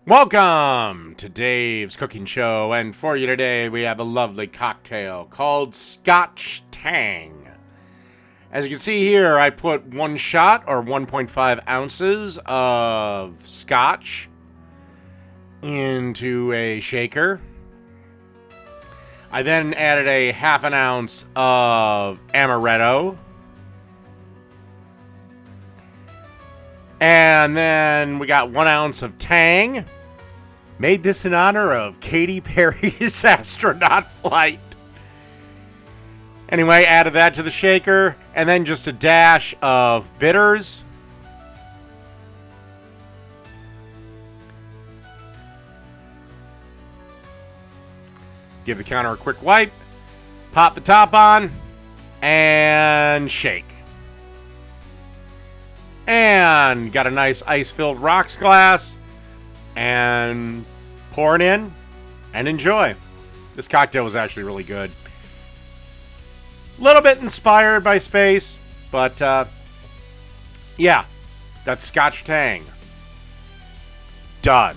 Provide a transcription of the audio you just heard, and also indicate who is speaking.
Speaker 1: Welcome to Dave's Cooking Show, and for you today we have a lovely cocktail called Scotch Tang. As you can see here, I put 1 shot or 1.5 ounces of scotch into a shaker. I then added a half an ounce of amaretto. And then we got 1 ounce of Tang. Made this in honor of Katy Perry's astronaut flight. Anyway, added that to the shaker. And then just a dash of bitters. Give the counter a quick wipe. Pop the top on. And shake. And got a nice ice-filled rocks glass. And pour it in and enjoy. This cocktail was actually really good. A little bit inspired by space, but yeah, that's Scotch Tang. Done.